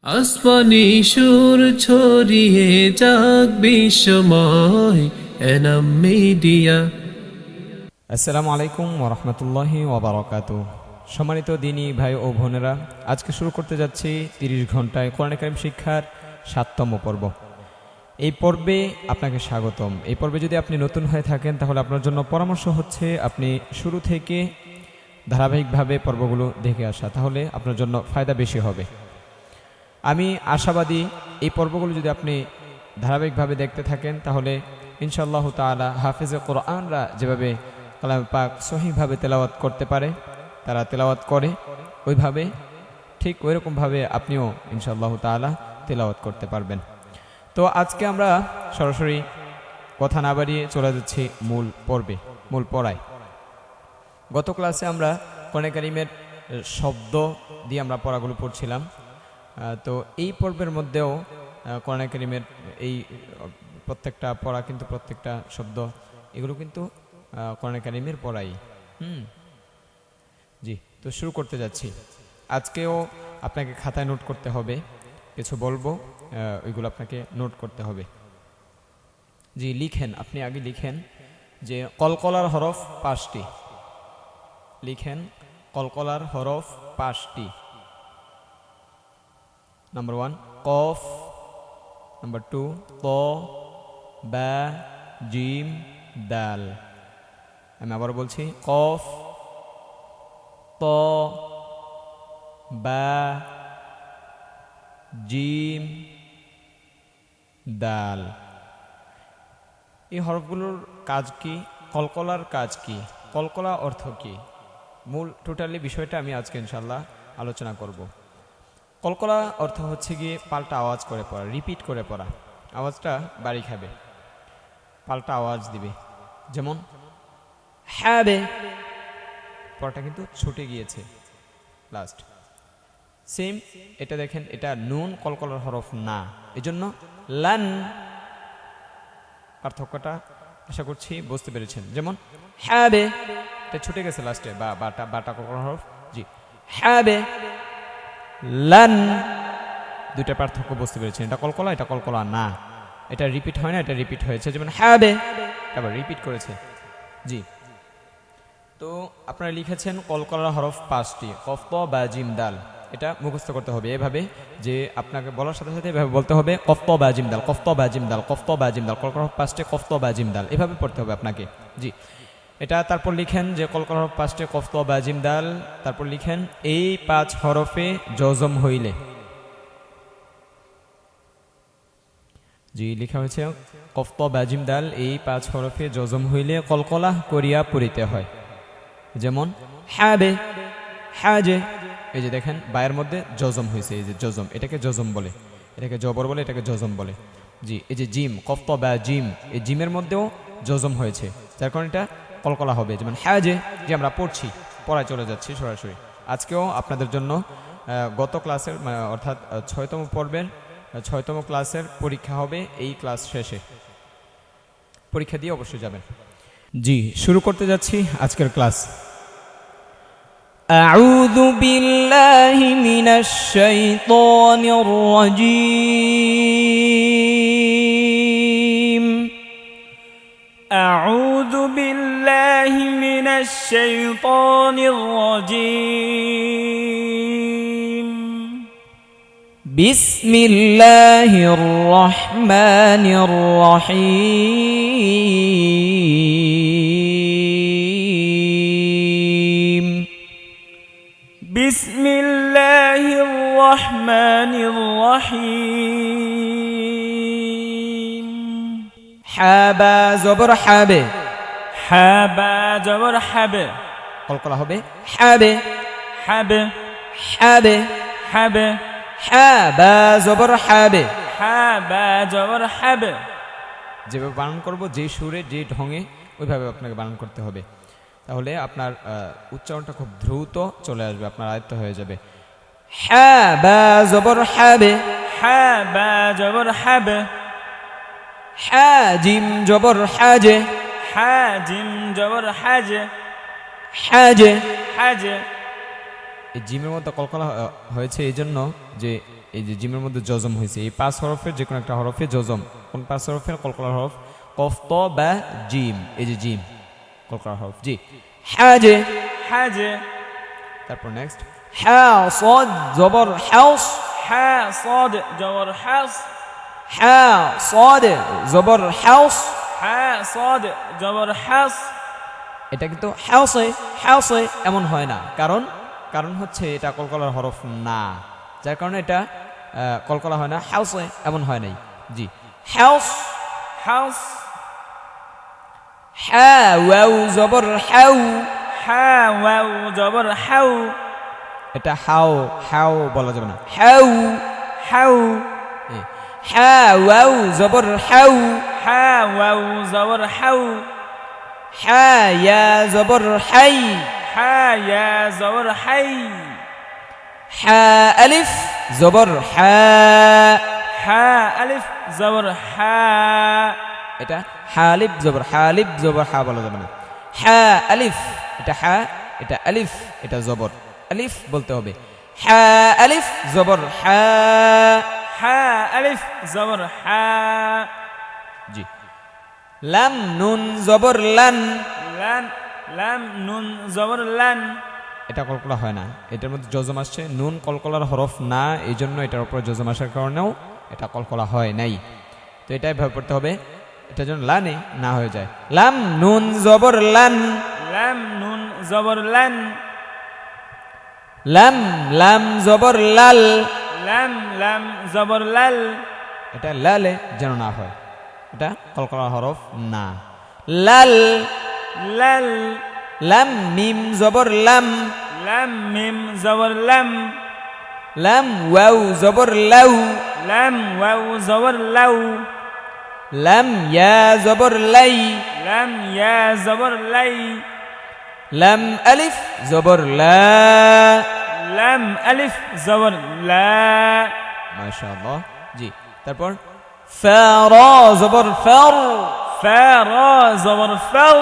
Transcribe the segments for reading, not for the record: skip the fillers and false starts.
আসমানি সুর ছড়িয়ে যাক বিশ্বময় এনাম মিডিয়া। আসসালামু আলাইকুম ওরহমতুল্লাহি ওবারাকাতুহু। সম্মানিত দিনী ভাই ও বোনেরা, আজকে শুরু করতে যাচ্ছি 30 ঘন্টায় কোরআন কারীম শিক্ষার 7তম পর্ব। এই পর্বে আপনাকে স্বাগতম। এই পর্বে যদি আপনি নতুন হয়ে থাকেন তাহলে আপনার জন্য পরামর্শ হচ্ছে আপনি শুরু থেকে ধারাবাহিকভাবে পর্বগুলো দেখে আসা, তাহলে আপনার জন্য ফায়দা বেশি হবে। আমি আশাবাদী এই পর্বগুলো যদি আপনি ধারাবাহিকভাবে দেখতে থাকেন তাহলে ইনশাআল্লাহ তাআলা হাফেজে কোরআনরা যেভাবে কালাম পাক সহিভাবে তেলাওয়াত করতে পারে, তারা তেলাওয়াত করে ওইভাবে, ঠিক ওইরকমভাবে আপনিও ইনশাআল্লাহ তাআলা তেলাওয়াত করতে পারবেন। তো আজকে আমরা সরাসরি কথা না বাড়িয়ে চলে যাচ্ছি মূল পর্বে, মূল পড়ায়। গত ক্লাসে আমরা কোরআন কারীমের শব্দ দিয়ে আমরা পড়াগুলো পড়ছিলাম। তো এই পর্বের মধ্যেও কোরআন কারীমের এই প্রত্যেকটা পড়া কিন্তু, প্রত্যেকটা শব্দ এগুলো কিন্তু কোরআন কারীমের পড়াই। জি, তো শুরু করতে যাচ্ছি। আজকেও আপনাকে খাতায় নোট করতে হবে, কিছু বলবো ওইগুলো আপনাকে নোট করতে হবে। জি, লিখেন, আপনি আগে লিখেন যে কলকলার হরফ 5টি। লিখেন কলকলার হরফ 5টি। নাম্বার 1 কফ, নাম্বার 2 ত, বা, জিম, দাল। আমি আবার বলছি কফ, ত, বা, জিম, দাল। এই হরফগুলোর কাজ কি? কলকলার কাজ কি? কলকলা অর্থ কি? মূল টোটালি বিষয়টা আমি আজকে ইনশাল্লাহ আলোচনা করব। কলকলা অর্থ হচ্ছে গিয়ে পাল্টা আওয়াজ করে পড়া, রিপিট করে পড়া। আওয়াজটা বাড়ি খাবে, পাল্টা আওয়াজ দিবে। যেমন হ্যাবে, পড়াটা কিন্তু ছুটে গিয়েছে লাস্ট। সেম এটা দেখেন, এটা নুন কলকলার হরফ না, এজন্য লান। পার্থক্যটা আশা করছি বুঝতে পেরেছেন। যেমন হ্যাবে, এটা ছুটে গেছে লাস্টে, বা বাটা বাটা কলকলার হরফ। জি, হ্যাবে, লান, দুইটা পার্থক্য বুঝতে পেরেছেন। এটা কলকলা, এটা কলকলা না। এটা রিপিট হয় না, এটা রিপিট হয়েছে। যেমন হ্যাবে, আবার রিপিট করেছে। জি, তো আপনারা লিখেছেন কলকলার হরফ 5টি, কফ, ত, বা, জিম, দাল। এটা মুখস্থ করতে হবে এভাবে, যে আপনাকে বলার সাথে সাথে এভাবে বলতে হবে কফ, ত, বা, জিম, দাল, কফ, ত, বা, জিম, দাল, কফ, ত, বা, জিম, দাল। কলকলার হরফ 5টি, কফ, ত, বা, জিম, দাল, এভাবে পড়তে হবে আপনাকে। জি, এটা তারপর লিখেন যে কলকলার হরফ 5টি, কফ, ত, বা, জিম, দাল। তারপর লিখেন এই 5 হরফে জজম হইলে। জি, লেখা হয়েছে কফ, ত, বা, জিম, দাল, এই 5 হরফে জজম হইলে কলকলা করিয়া পড়িতে হয়। যেমন হ্যাবে, হ্যাজে, এই যে দেখেন বায়ের মধ্যে জজম হয়েছে, এই যে জজম, এটাকে জজম বলে, এটাকে জবর বলে, এটাকে জজম বলে। জি, এই যে জিম, কফ, ত, বা, জিম, এই জিমের মধ্যেও জজম হয়েছে, যার কারণে এটা কলকলা হবে। যেমন হ্যাজে, যে আমরা পড়ছি, পড়ায় চলে যাচ্ছি সরাসরি। আজকেও আপনাদের জন্য গত ক্লাসের অর্থাৎ 6তম পর্বের 6তম ক্লাসের পরীক্ষা হবে এই ক্লাস শেষে। পরীক্ষা দিয়ে অবশ্যই যাবেন। জি, শুরু করতে যাচ্ছি আজকের ক্লাস। أعوذ بالله من الشيطان الرجيم. أعوذ بالله من الشيطان الرجيم. بسم الله الرحمن الرحيم. بسم الله الرحمن الرحيم. হাবা জবর হাবে, حابا جبر حبه. কলকলা হবে হাবে, حبه হাবে, حبه. হাবা জবর হাবে। حابا جبر حبه. যেভাবে বানান করব, যে সুরে যে ঢঙে, ওইভাবে আপনাকে বানান করতে হবে। তাহলে আপনার উচ্চারণটা খুব দ্রুত চলে আসবে, আপনার আয়ত্ত হয়ে যাবে। হাবা জবর হাবে, حابا جبر حبه. হাজিম জবর হাজে, حاجم جبر حاجه. হাজে। حاجه. এই জিমের মধ্যে কলকলা হয়েছে এই জন্য যে এই যে জিমের মধ্যে জজম হয়েছে, এই 5 হরফের যে কোনো একটা হরফে জজম। কোন 5 হরফের? কলকলার হরফ কফ ত বা জিম, এই যে জিম কলকলার হরফ। জি হাজে, হাজে। তারপর নেক্সট হা সাদ জবর হাউস, হা সাদ জবর হাস, হা সাদ জবর হাউস। হা সাদ জবর হাস। এটা কিন্তু হাউসে হাউসে এমন হয় না, কারণ হচ্ছে এটা কলকলার হরফ না, যার কারণে এটা কলকলা হয় না। হাউসে এমন হয় নাই। জি হাউস, হাউস। হা ওয়াও জবর হাউ, হা ওয়াও জবর হাউ, এটা হাও হাও বলা যাবে না, হাউ হাউ। হা ওয়াও জবর হাউ, হা ওয়াও জবর হাউ, হা ইয়া জবর হাই, হা ইয়া জবর হাই, হা আলিফ জবর হা, হা আলিফ জবর হা, এটা হালিফ জবর হালিফ জবর হা বলা যাবে না। হা আলিফ, এটা হা, এটা আলিফ, এটা জবর আলিফ বলতে হবে। হা আলিফ জবর হা, হা আলিফ জবর হা। জি লাম নুন জবর লান, লান, লাম নুন জবর লান, এটা কলকলা হয় না, এটার মধ্যে জজম আসছে, নুন কলকলার হরফ না, এই জন্য এটার উপরে জজম আসার কারণেও এটা কলকলা হয় নাই। তো এটাই ভয় পড়তে হবে, এটার জন্য লানে না হয়ে যায়। লাম নুন জবর লান, লাম নুন জবর লান, লাম লাম জবর লাল, লাম লাম জবর লাল, এটা লালে যেন না হয়, এটা কলকলা হরফ না। লাল, লাল, লাম মিম জবর লাম, লাম মিম জবর লাম, লাম ওয়াও জবর লাউ, লাম ওয়াও জবর লাউ, লাম ইয়া জবর লাই, লাম ইয়া জবর লাই, লাম আলিফ জবর লা, লাম আলিফ জবর লা। মাশাআল্লাহ। জি তারপর ফা রা জবর ফার, ফা রা জবর ফার,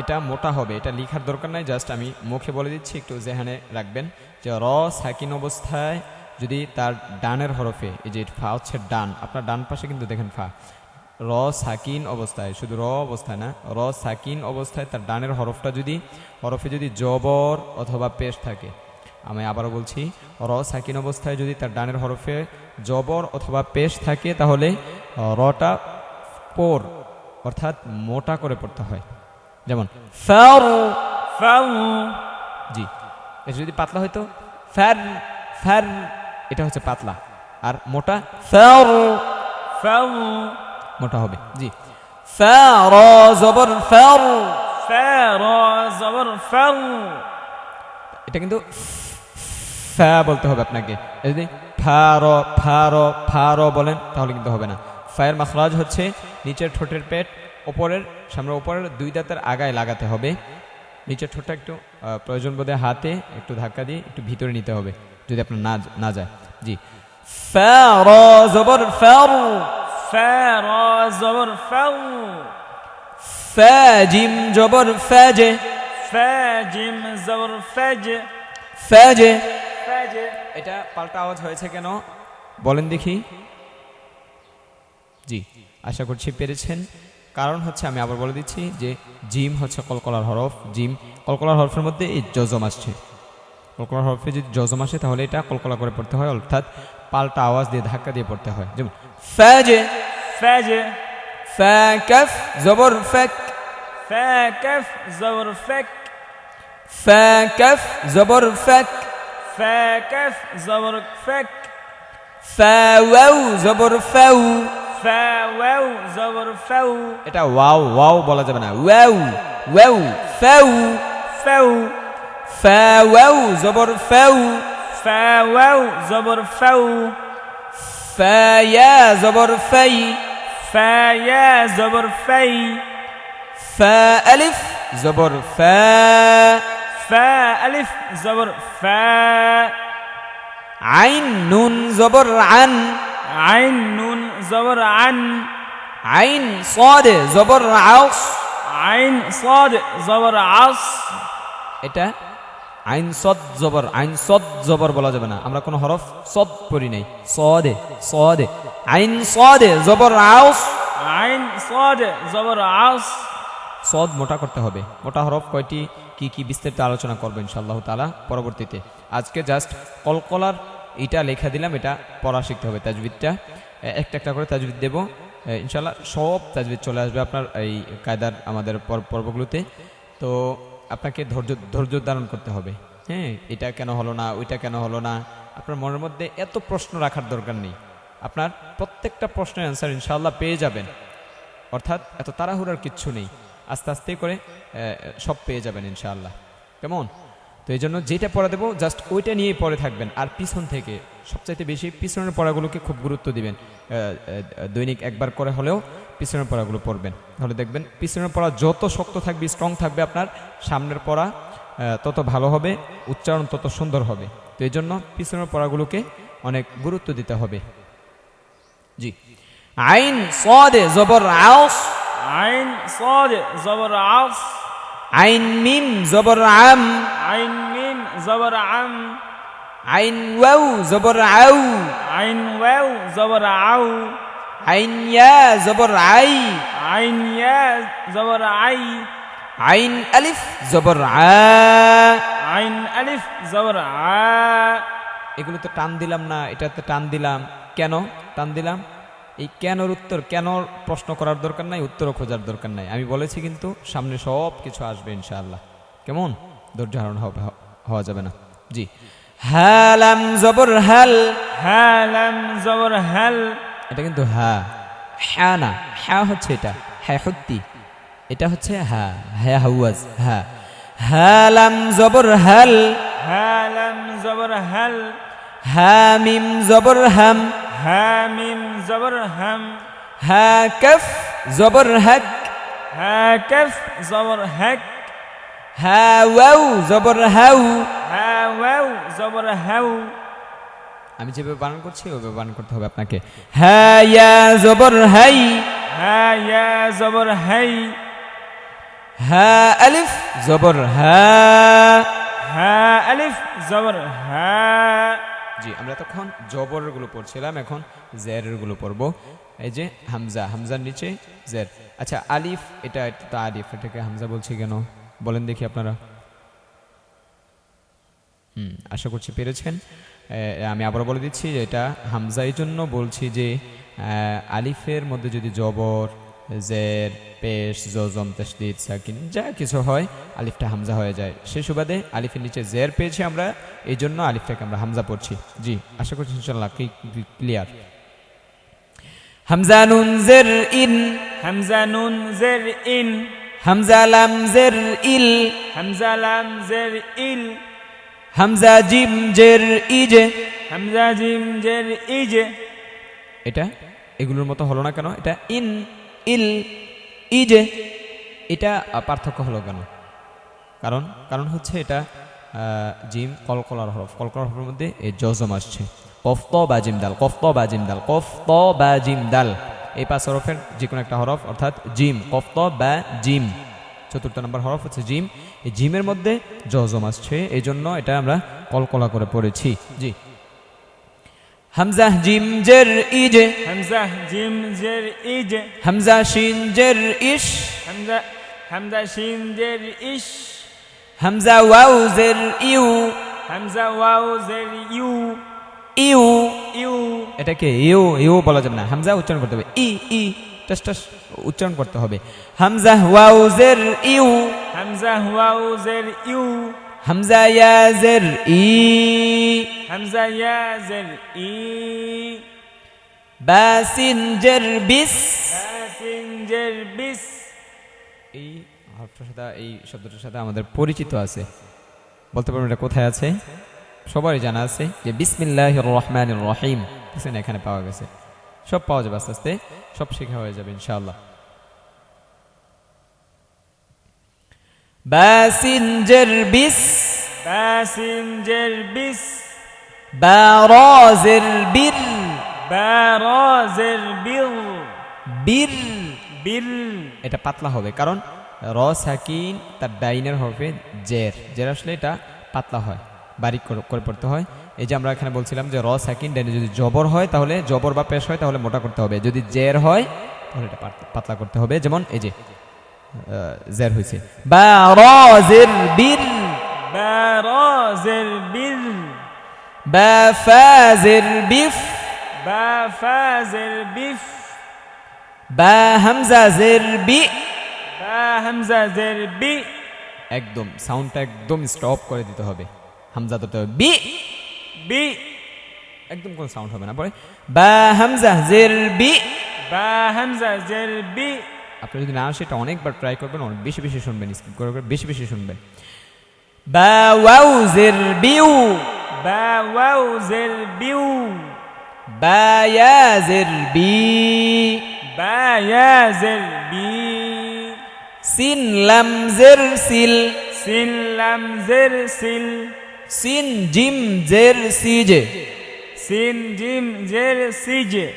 এটা মোটা হবে, এটা লেখার দরকার নাই, জাস্ট আমি মুখে বলে দিচ্ছি, একটু জেহানে রাখবেন যে র সাকিন অবস্থায় যদি তার ডানের হরফে, এই যে ফা হচ্ছে ডান, আপনার ডান পাশে কিন্তু দেখেন ফা, র সাকিন অবস্থায়, শুধু র অবস্থায় না, র সাকিন অবস্থায় তার ডানের হরফটা যদি হরফে যদি জবর অথবা পেশ থাকে, আমি আবারও বলছি, র সাকিন অবস্থায় যদি তার ডানের হরফে জবর অথবা পেশ থাকে, তাহলে রটা পোর অর্থাৎ মোটা করে পড়তে হয়, যেমন ফার, ফার। জি এটা যদি পাতলা হয়তো ফার, ফার, এটা হচ্ছে পাতলা, আর মোটা ফার, ফার, মোটা হবে। জি ফা রা জবর ফার, ফা রা জবর ফার, এটা কিন্তু ফা বলতে হবে আপনাকে, যদি ফা র বলেন তাহলে কিন্তু হবে না। ফায়ের মাখরাজ হচ্ছে নিচের ঠোঁটের পেট, সামনে উপরের 2 দাঁতের আগায় লাগাতে হবে, নিচের ঠোঁটটা একটু প্রয়োজন বোধে হাতে একটু ধাক্কা দিয়ে একটু ভিতরে নিতে হবে, যদি আপনার না যায়। জি ফা রা জবর ফার, ফা রা জবর ফার, ফা জিম জবর ফাজে, ফা জিম জবর ফাজ, ফাজে, ফাজ। এটা পাল্টা আওয়াজ হয়েছে কেন বলেন দেখি? জি আশা করছি পেরেছেন, কারণ হচ্ছে আমি আবার বলে দিচ্ছি যে জিম হচ্ছে কলকলার হরফ, জিম কলকলার হরফের মধ্যে এই জজম আসছে, কলকলার হরফে যদি জজম আসে তাহলে এটা কলকলা করে পড়তে হয়, অর্থাৎ পাল্টা আওয়াজ দিয়ে ধাক্কা দিয়ে পড়তে হয়। যেমন ফাজে, ফাজ, ফা কাফ জবর ফাক, ফা কাফ জবর ফাক, ফা কাফ জবর ফাক, ফা কাফ জবর ফাক, ফা ওয়াও জবর ফাউ, ফা ওয়াও জবর ফাউ, এটা ওয়াও বলা যাবে না, ওয়াও ওয়াও ফাউ, ফাউ, ফা ওয়াও জবর ফাউ, ফা ওয়াও জবর ফাউ, ফা ইয়া জবর ফাই, ফা ইয়া জবর ফাই, ফা আলিফ জবর ফা, ফা আলিফ জবর ফা, আইন নুন জবর আন, আইন নুন জবর আন, আইন সাদ জবর আস, আইন সাদ জবর আস, এটা আইন সদ জবর, আইন সদ জবর বলা যাবে না, আমরা কোনো হরফ সদ পড়ি নাই, সদে সদে, আইন সদে জবর আউস, আইন সদ জবর আস, সদ মোটা করতে হবে। মোটা হরফ কয়টি, কি কি বিস্তারিত আলোচনা করবো ইনশাআল্লাহ তাআলা পরবর্তীতে। আজকে জাস্ট কলকলার এটা লেখা দিলাম, এটা পড়া শিখতে হবে। তাজবিদটা একটা একটা করে তাজবিদ দেবো ইনশাআল্লাহ, সব তাজবিদ চলে আসবে আপনার এই কায়দার আমাদের পর্বগুলোতে। তো আপনাকে ধৈর্য ধারণ করতে হবে। হ্যাঁ, এটা কেন হলো না, ওইটা কেন হলো না, আপনার মনের মধ্যে এত প্রশ্ন রাখার দরকার নেই। আপনার প্রত্যেকটা প্রশ্নের অ্যান্সার ইনশাআল্লাহ পেয়ে যাবেন, অর্থাৎ এত তাড়াহুড়ার কিচ্ছু নেই, আস্তে আস্তে করে সব পেয়ে যাবেন ইনশাআল্লাহ। কেমন? তো এই জন্য যেটা পড়া দেবো জাস্ট ওইটা নিয়েই পড়ে থাকবেন, আর পিছন থেকে সবচাইতে বেশি পিছনের পড়াগুলোকে খুব গুরুত্ব দিবেন। দৈনিক একবার করে হলেও পিছনের পড়াগুলো পড়বেন, তাহলে দেখবেন পিছনের পড়া যত শক্ত থাকবে, স্ট্রং থাকবে, আপনার সামনের পড়া তত ভালো হবে, উচ্চারণ তত সুন্দর হবে। তো এই জন্য পিছনের পড়াগুলোকে অনেক গুরুত্ব দিতে হবে। জি, আইন সদে জবর আউস, আইন সদ জবর আস, আইন মিম জবর আম, আইন মিম জবর আম, আইন ওয়াউ জবর আউ, আইন ওয়াও জবর আউ, আইন ইয়া জবর আই, আইন ইয়া জবর আই, আইন আলিফ জবর আ। আইন আলিফ জবর আ। এগুলো তো টান দিলাম না, এটাতে টান দিলাম, কেন টান দিলাম? এই কেনর উত্তর, কেন প্রশ্ন করার দরকার নাই, উত্তরও খোঁজার দরকার নাই। আমি বলেছি কিন্তু সামনে সব কিছু আসবে ইনশাআল্লাহ। কেমন? ধৈর্য ধারণ হওয়া যাবে না। জি, হালাম জবর হাল, হালাম জবর হাল, এটা কিন্তু হা না, হা হচ্ছে এটা, হ্যাঁ হত্তি, এটা হচ্ছে হ্যাঁ হাওয়াজ, হালাম জবর হাল, হালাম জবর হাল, হামিম জবর হাম, হামিম জবর হাম, হা কফ জবর হক, হা কফ জবর হক, হা ওয়াউ জবর হাউ। হা ওয়াও জবর হাউ। আমি যেভাবে বানান করছি ওইভাবে বানান করতে হবে আপনাকে। হা ইয়া জবর হাই, হা ইয়া জবর হাই, হা আলিফ জবর হা। হা আলিফ জবর হা। জি, আমরা তখন জবরের গুলো পড়ছিলাম, এখন জেরের গুলো পড়বো। এই যে হামজা, হামজার নিচে জের। আচ্ছা, আলিফ, এটা তো আলিফ, এটাকে হামজা বলছি কেন বলেন দেখি আপনারা? আশা করছি পেরেছেন। আমি আবার বলে দিচ্ছি যে এটা হামজা এই জন্য বলছি যে আলিফের মধ্যে যদি জবর, জের, পেশ, জজম, তাসদীদ, সাকিন যা কিছু হয়, আলিফটা হামজা হয়ে যায়। সেই সুবাদে আলিফের নিচে জের পেয়েছি আমরা, এই জন্য আলিফটাকে আমরা হামজা পড়ছি। জি, আশা করছি ইনশাআল্লাহ ক্লিয়ার। হামজা নুন জের ইন, হামজা নুন জের ইন, হামজা লাম জের ইল, হামজা লাম জের ইল, হামজা জিম জের ইজ। হামজা জিম জের ইজ। এটা এগুলোর মতো হলো না কেন? এটা ইন, ইল, ইজে, এটা পার্থক্য হলো কেন? কারণ হচ্ছে এটা জিম কলকলার হরফ, কলকলার হরফের মধ্যে এই জজম আসছে। কফ ত বা জিম দাল, কফ ত বা জিম দাল, কফ ত বা জিম দাল, এই 5 হরফের যে কোনো একটা হরফ, অর্থাৎ জিম, কফ ত বা জিম, 4th নম্বর হরফ হচ্ছে জিম। এই জিমের মধ্যে জজম আসছে, এই জন্য এটা আমরা কলকলা করে পড়েছি। জি, হামজা জিম জের ইজ, হামজা জিম জের ইজ, হামজা শিন জের ইশ, হামজা শিন জের ইশ, হামজা ওয়াউ জের ইউ, হামজা ওয়াও জের ইউ, ইউ, ইউ। এটাকে ইউ বলা যাবে না, হামজা উচ্চারণ করতে হবে, ই টাস উচ্চারণ করতে হবে। হামজা ওয়াউ জের ইউ, হামজা ওয়াও জের ইউ, হামজা ইয়া জের ই, হামজা ইয়া জের ই, বা সিন জের বিস। সিন জের বিস। এই হরফটার সাথে, এই শব্দটার সাথে আমাদের পরিচিত আছে, বলতে পারবেন এটা কোথায় আছে? সবারই জানা আছে যে বিসমিল্লাহির রহমানির রহিম, দেখছেন এখানে পাওয়া গেছে। সব পাওয়া যাবে, আস্তে আস্তে সব শেখা হয়ে যাবে ইনশাআল্লাহ। বা সিন জের বিস, বা সিন জের বিস, বা র জের বির, বা র জের বির, বির, বির। এটা পাতলা হবে কারণ র সাকিন তার ডাইনের হরফে জের, আসলে এটা পাতলা হয়, বারিক করে পড়তে হয়। এই যে আমরা এখানে বলছিলাম যে র সাকিন ডাইনে যদি জবর হয় তাহলে জবর বা পেশ হয় তাহলে মোটা করতে হবে, যদি জের হয় তাহলে এটা পাতলা করতে হবে। যেমন এই যে জের হয়েছে বা র জের বীর, বারাজের বিল, বা ফা জের বিফ, বা ফাজের বিফ, বা হামজা জের বি। বা হামজা জের বি, একদম সাউন্ডটা একদম স্টপ করে দিতে হবে, হামজা ধরতে হবে বি, বি, একদম কোনো সাউন্ড হবে না। পরে বা হামজা জের বি। বা হামজা জের বি। আপনি যদি না সেটা অনেকবার ট্রাই করবেন, অনেক বেশি বেশি শুনবেন, স্কিপ করে করে বেশি বেশি শুনবেন। বা ওয়াউ জের বিউ, বা ওয়াও জের বিউ, বা ইয়া জের বি, বা ইয়া জের বি, সিন লাম জের সিল, সিন লাম জের সিল, সিন জিম জের সিজে। সিন জিম জের সিজে।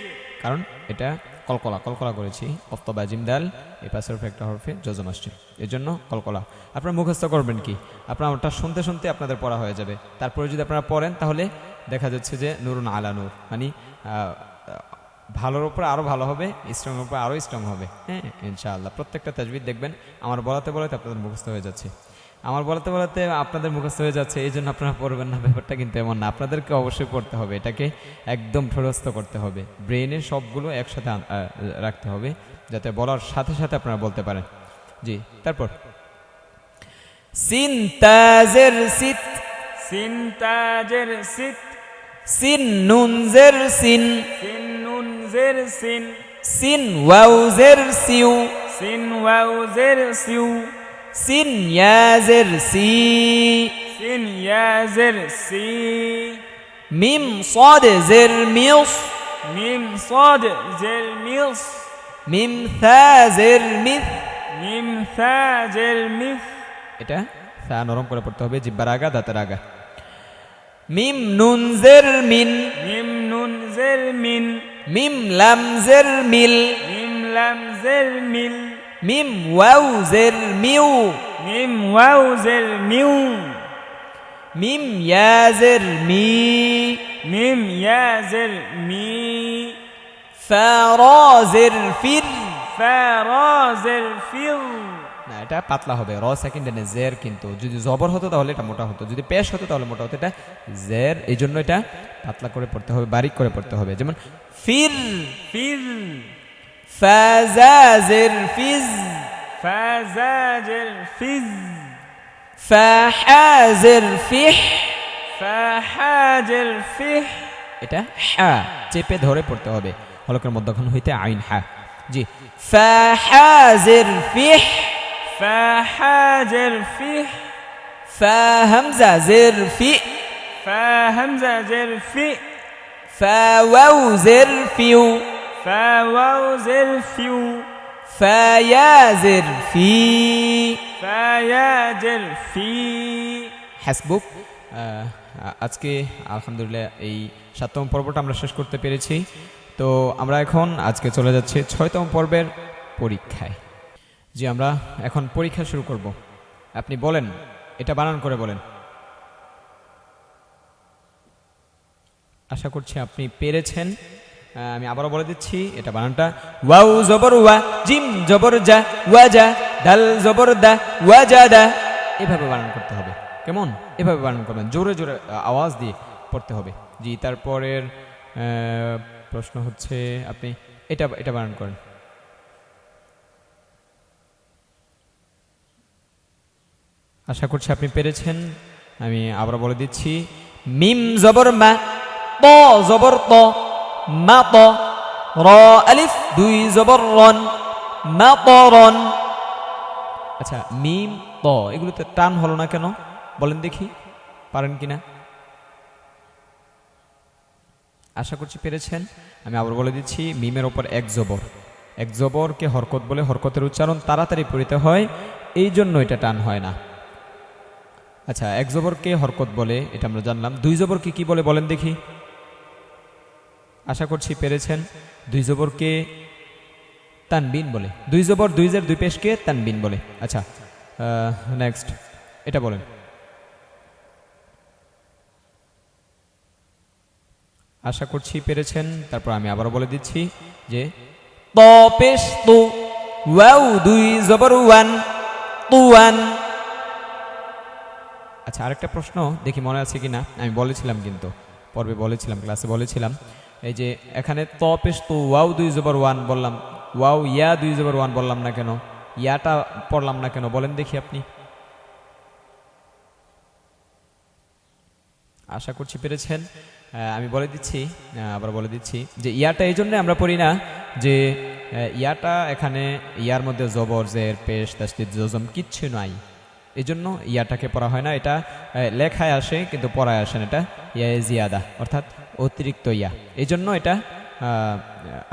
কারণ এটা কলকলা কলকলা করেছি, অফতবা জিম দাল এই পাশের উপরে একটা হরফে জজম আসছে, এর জন্য কলকলা। আপনারা মুখস্থ করবেন কি, আপনারা ওটা শুনতে শুনতে আপনাদের পড়া হয়ে যাবে। তারপরে যদি আপনারা পড়েন তাহলে দেখা যাচ্ছে যে নুরুন আলা নূর, মানে ভালোর উপরে আরও ভালো হবে, স্ট্রংয়ের উপরে আরও স্ট্রং হবে। হ্যাঁ ইনশাআল্লাহ প্রত্যেকটা তাজবিদ দেখবেন আমার বলাতে বলাতে আপনাদের মুখস্থ হয়ে যাচ্ছে, আমার বলাতে বলাতে আপনাদের মুখস্থ হয়ে যাচ্ছে, এই জন্য আপনারা পড়বেন না, ব্যাপারটা কিন্তু এমন না। আপনাদেরকে অবশ্যই পড়তে হবে, এটাকে একদম ঠোরস্থ করতে হবে, ব্রেনে সবগুলো একসাথে রাখতে হবে যাতে বলার সাথে সাথে আপনারা বলতে পারেন। জি তারপর সিন তাজের সিত, সিন তাজের সিত, সিন নুন জের সিন, সিন নুন জের সিন, সিন ওয়াউ জের সিউ, সিন ওয়াও জের সিউ, সিন ইয়া জের সি, সিন ইয়া জের সি, মিম صاد জের মিউস, মিম صاد জের মিস, মিম থা জের মিথ। মিম থা জের মিস, এটা থা নরম করে পড়তে হবে, জিব্বার আগা দাঁতের আগা। মিম নুন জের মিন, মিম নুন জের মিন, মিম লাম জের মিল, মিম লাম জের মিল, মিম ওয়াউ জের মিউ, মিম ওয়াও জের মিউ, মিম ইয়া জের মি, মিম ইয়া জের মি, ফা রা জের ফির। ফা রা জের ফির। না এটা পাতলা হবে, র সেকেন্ড এনে জের, কিন্তু যদি জবর হতো তাহলে এটা মোটা হতো, যদি পেশ হতো তাহলে মোটা হতো। এটা জের, এই জন্য এটা পাতলা করে পড়তে হবে, বারিক করে পড়তে হবে। যেমন ফির, ফির, ফাজা জের ফিজ, ফাজা জের ফিজ, ফাহা জের ফিহ। ফাহা জের ফিহ। এটা হা চেপে ধরে পড়তে হবে, হলকের মধ্যখান হইতে আইন হা। জি ফাহা জের ফিহ, ফাহা জের ফিহ, ফা হামজা জের ফি, ফা হামজা জের ফি, ফা ওয়াউ জের ফিউ, ফা ওয়াও জের ফিউ, ফা ইয়া জের ফি। ফা ইয়া জের ফি। হাসবুক। আজকে আলহামদুলিল্লাহ এই ৭তম পর্বটা আমরা শেষ করতে পেরেছি। তো আমরা এখন আজকে চলে যাচ্ছি ৬তম পর্বের পরীক্ষায়। জি আমরা এখন পরীক্ষা শুরু করব। আপনি বলেন, এটা বানান করে বলেন। আশা করছি আপনি পেরেছেন। আমি আবারও বলে দিচ্ছি এটা বানানটা, ওয়াউ জবর ওয়া, জিম জবর যা, ওয়াজা, দাল জবর দা, ওয়াজাদা। এভাবে বানান করতে হবে। কেমন? এভাবে বানান করবেন, জোরে জোরে আওয়াজ দিয়ে পড়তে হবে। জি তারপরের প্রশ্ন হচ্ছে আপনি এটা বানান করেন। আশা করছি আপনি পেরেছেন। আমি আবার বলে দিচ্ছি, মিম জবর মা, ত জবর ত, মা ত, র আলিফ দুই জবর রন, মা ত রন। আচ্ছা মিম ত এগুলোতে টান হলো না কেন বলেন দেখি, পারেন কিনা? আশা করছি পেরেছেন। আমি আবার বলে দিচ্ছি, মিমের ওপর এক জবর, এক জবরকে হরকত বলে, হরকতের উচ্চারণ তাড়াতাড়ি পড়িতে হয়, এই জন্য এটা টান হয় না। আচ্ছা এক জবরকে হরকত বলে, এটা আমরা জানলাম। দুই জবরকে কি বলে বলেন দেখি? আশা করছি পেরেছেন। দুই জবরকে তানবিন বলে, দুই জবর দুই জের দুই পেশকে তানবিন বলে। আচ্ছা নেক্সট এটা বলেন। আশা করছি পেরেছেন। তারপর আমি আবারও বলে দিচ্ছি যে ত পেশ তু, ওয়াও দুই জবর ওয়ান, তুয়ান। আচ্ছা, আরেকটা প্রশ্ন দেখি মনে আছে কিনা, আমি বলেছিলাম কিন্তু পর্বে বলেছিলাম, ক্লাসে বলেছিলাম, এই যে এখানে ত পেশ তু ওয়াও দুই জবর ওয়ান বললাম, ওয়াও ইয়া দুই জবর ওয়ান বললাম না কেন, ইয়াটা পড়লাম না কেন, বলেন দেখি আপনি। আশা করছি পেরেছেন। আমি বলে দিচ্ছি, আবার বলে দিচ্ছি যে ইয়াটা এই জন্য আমরা পড়ি না যে ইয়াটা এখানে ইয়ার মধ্যে জবর জের পেশ তাসদীদ জজম কিচ্ছু নাই, এই জন্য ইয়াটাকে পড়া হয় না। এটা লেখায় আসে কিন্তু পড়ায় আসে না, এটা ইয়া জিয়াদা অর্থাৎ অতিরিক্ত ইয়া, এই জন্য এটা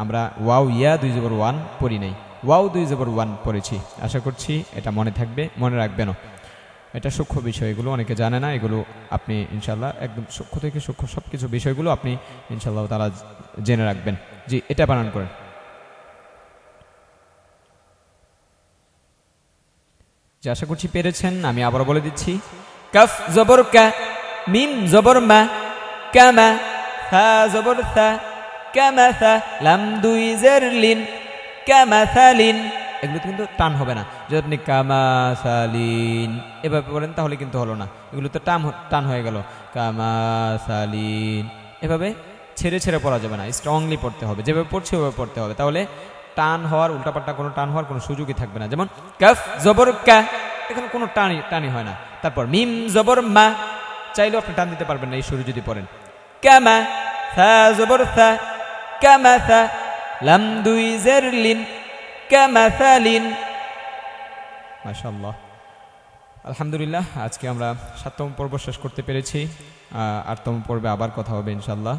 আমরা ওয়াও ইয়া দুই জবর ওয়ান পড়ি নাই, ওয়াও দুই জবর ওয়ান পড়েছি। আশা করছি এটা মনে থাকবে, মনে রাখবেনও। এটা সূক্ষ্ম বিষয়, এগুলো অনেকে জানে না, এগুলো আপনি ইনশাল্লাহ একদম সূক্ষ্ম থেকে সূক্ষ্ম সব কিছু বিষয়গুলো আপনি ইনশাল্লাহ তারা জেনে রাখবেন। জি, এটা বানান করেন। যে আশা করছি পেরেছেন। আমি আবার বলে দিচ্ছি, কাফ জবর কা, মিম জবর মা, কামা, থা জবর থা, কামাথা, লাম দুই জের লিন, কামাথালিন। এগুলো কিন্তু টান হবে না। যদি আপনি কামাসালিন এভাবে বলেন তাহলে কিন্তু হলো না, এগুলো তো টান হয়ে গেল। কামাসালিন এভাবে ছেড়ে ছেড়ে পড়া যাবে না, স্ট্রংলি পড়তে হবে, যেভাবে পড়ছে ওভাবে পড়তে হবে, তাহলে টান হওয়ার উল্টাপাল্টা কোনো টান হওয়ার কোনো সুযোগই থাকবে না। যেমন কাফ জবর কা, এখানে কোনো টানি হয় না। তারপর মিম জবর মা, চাইলেও আপনি টান দিতে পারবেন না এই সুরে যদি পড়েন। কামা, থা জবর থা, কামাথা, লাম দুই জের লিন, কামাথালিন। মাশাআল্লাহ, আলহামদুলিল্লাহ। আজকে আমরা ৭তম পর্ব শেষ করতে পেরেছি। ৮তম পর্বে আবার কথা হবে ইনশাআল্লাহ।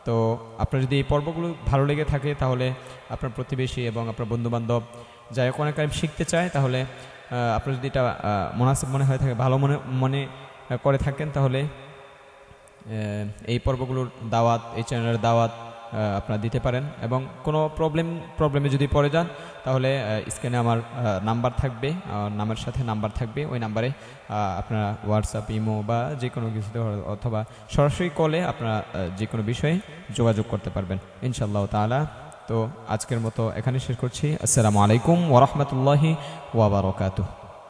তো আপনার যদি এই পর্বগুলো ভালো লেগে থাকে তাহলে আপনার প্রতিবেশী এবং আপনার বন্ধুবান্ধব যারা কোরআন কারীম শিখতে চায়, তাহলে আপনার যদি এটা মুনাসিব মনে হয়ে থাকে, ভালো মনে করে থাকেন, তাহলে এই পর্বগুলোর দাওয়াত, এই চ্যানেলের দাওয়াত আপনারা দিতে পারেন। এবং কোনো প্রবলেমে যদি পড়ে যান তাহলে স্ক্রিনে আমার নাম্বার থাকবে, নামের সাথে নাম্বার থাকবে, ওই নাম্বারে আপনারা হোয়াটসঅ্যাপ, ইমো বা যে কোনো কিছুতে অথবা সরাসরি কলে আপনারা যে কোনো বিষয়ে যোগাযোগ করতে পারবেন ইনশাআল্লাহ তাআলা। তো আজকের মতো এখানে শেষ করছি। আসসালামু আলাইকুম ওয়া রাহমাতুল্লাহি ওয়া বারাকাতুহু।